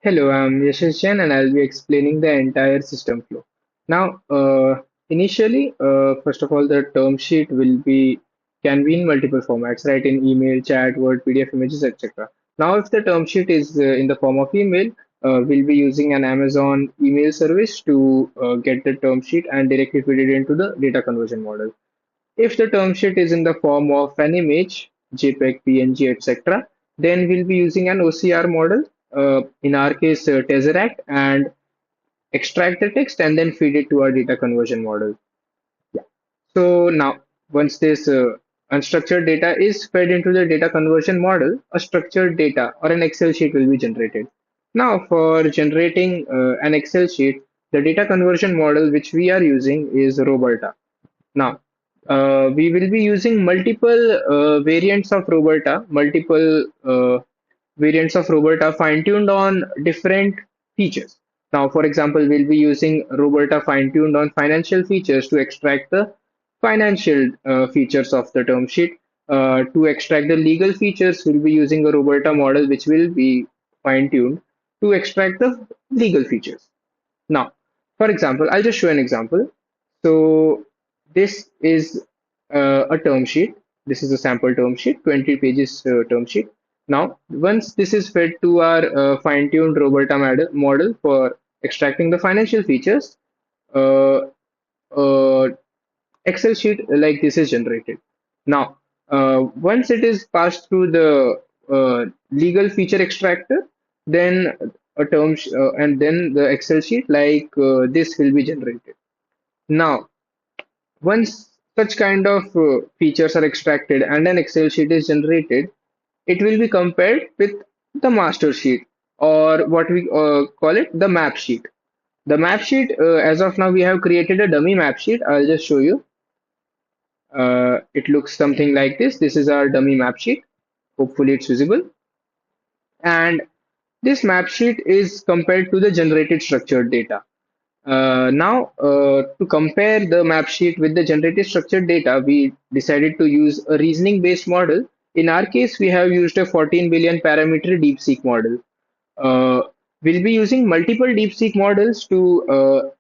Hello, I'm Yashashan and I'll be explaining the entire system flow. Now, initially, first of all, the term sheet can be in multiple formats, right? In email, chat, Word, PDF, images, etc. Now, if the term sheet is in the form of email, we'll be using an Amazon email service to get the term sheet and directly feed it into the data conversion model. If the term sheet is in the form of an image, JPEG, PNG, etc., then we'll be using an OCR model, in our case, Tesseract, and extract the text and then feed it to our data conversion model. Yeah. So now, once this unstructured data is fed into the data conversion model, a structured data or an Excel sheet will be generated. Now, for generating an Excel sheet, the data conversion model which we are using is Roberta. Now, we will be using multiple variants of Roberta fine-tuned on different features. Now, for example, we'll be using Roberta fine-tuned on financial features to extract the financial features of the term sheet. To extract the legal features, we'll be using a Roberta model which will be fine-tuned to extract the legal features. Now, for example, I'll just show an example. So this is a term sheet. This is a sample term sheet, 20 pages term sheet. Now, once this is fed to our fine-tuned Roberta model for extracting the financial features, uh, uh, Excel sheet like this is generated. Now, once it is passed through the legal feature extractor, then and then the Excel sheet like this will be generated. Now, once such kind of features are extracted and an Excel sheet is generated, it will be compared with the master sheet, or what we call it, the map sheet. The map sheet, as of now, we have created a dummy map sheet. I'll just show you. It looks something like this. This is our dummy map sheet. Hopefully, it's visible. And this map sheet is compared to the generated structured data. To compare the map sheet with the generated structured data, we decided to use a reasoning based model. In our case, we have used a 14 billion parameter DeepSeek model. Uh, we'll be using multiple DeepSeek models to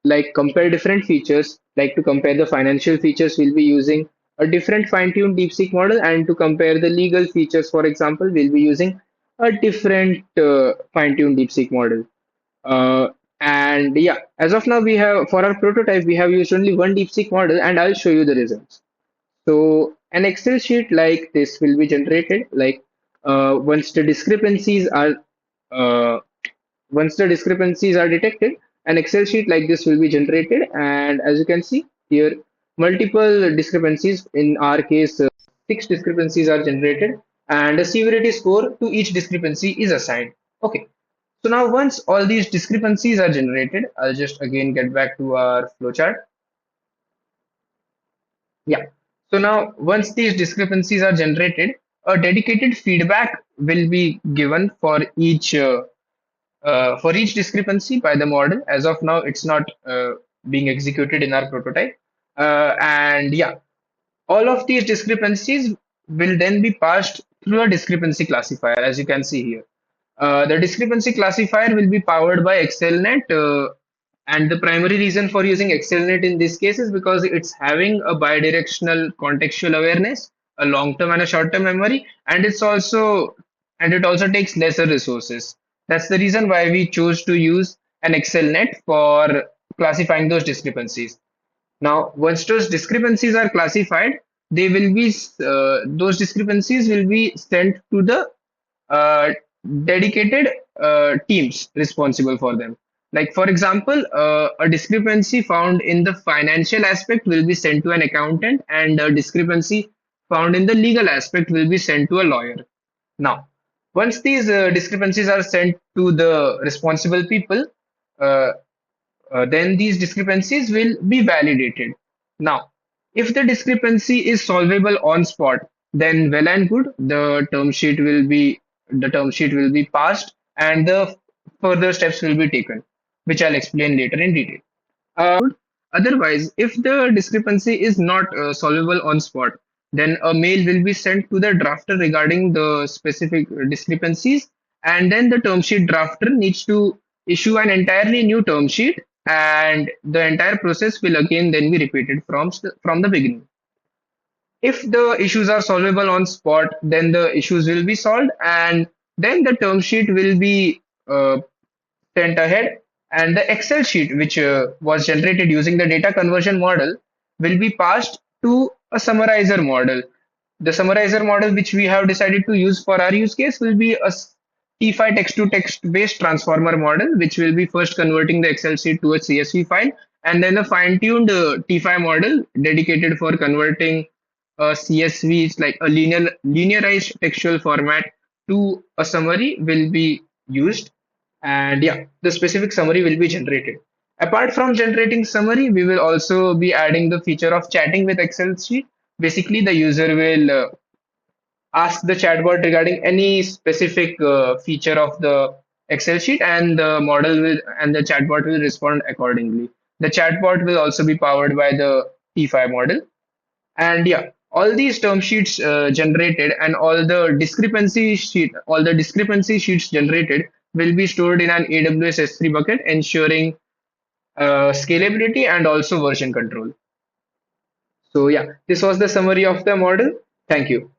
like compare different features. Like to compare the financial features, we'll be using a different fine-tuned DeepSeek model, and to compare the legal features, for example, we'll be using a different fine-tuned DeepSeek model. Uh, and yeah, as of now, we have for our prototype, we have used only one DeepSeek model, and I'll show you the results. So an Excel sheet like this will be generated like once the discrepancies are uh, detected, an Excel sheet like this will be generated, and as you can see here, multiple discrepancies. In our case, six discrepancies are generated, and a severity score to each discrepancy is assigned. Okay. So now once all these discrepancies are generated, I'll just again get back to our flowchart. Yeah. So now once these discrepancies are generated, a dedicated feedback will be given for each discrepancy by the model. As of now, it's not being executed in our prototype. And yeah, all of these discrepancies will then be passed through a discrepancy classifier, as you can see here. The discrepancy classifier will be powered by ExcelNet, and the primary reason for using ExcelNet in this case is because it's having a bidirectional contextual awareness, a long-term and a short-term memory, and it also takes lesser resources. That's the reason why we chose to use an ExcelNet for classifying those discrepancies. Now, once those discrepancies are classified, those discrepancies will be sent to the uh, dedicated teams responsible for them. Like, for example, a discrepancy found in the financial aspect will be sent to an accountant, and a discrepancy found in the legal aspect will be sent to a lawyer. Now, once these discrepancies are sent to the responsible people, uh, then these discrepancies will be validated. Now, if the discrepancy is solvable on spot, then well and good. The term sheet will be passed, and the further steps will be taken, which I'll explain later in detail. Otherwise, if the discrepancy is not solvable on spot, then a mail will be sent to the drafter regarding the specific discrepancies, and then the term sheet drafter needs to issue an entirely new term sheet, and the entire process will again then be repeated from the beginning. If the issues are solvable on spot, then the issues will be solved, and then the term sheet will be sent ahead, and the Excel sheet, which was generated using the data conversion model, will be passed to a summarizer model. The summarizer model, which we have decided to use for our use case, will be a T5 text to text based transformer model, which will be first converting the Excel sheet to a CSV file, and then a fine tuned T5 model dedicated for converting CSV, like a linearized textual format, to a summary will be used, and yeah, the specific summary will be generated. Apart from generating summary, we will also be adding the feature of chatting with Excel sheet. Basically, the user will ask the chatbot regarding any specific feature of the Excel sheet, and the chatbot will respond accordingly. The chatbot will also be powered by the T5 model, and yeah, all these term sheets generated and all the discrepancy sheets generated will be stored in an AWS S3 bucket, ensuring scalability and also version control. So yeah, this was the summary of the model. Thank you.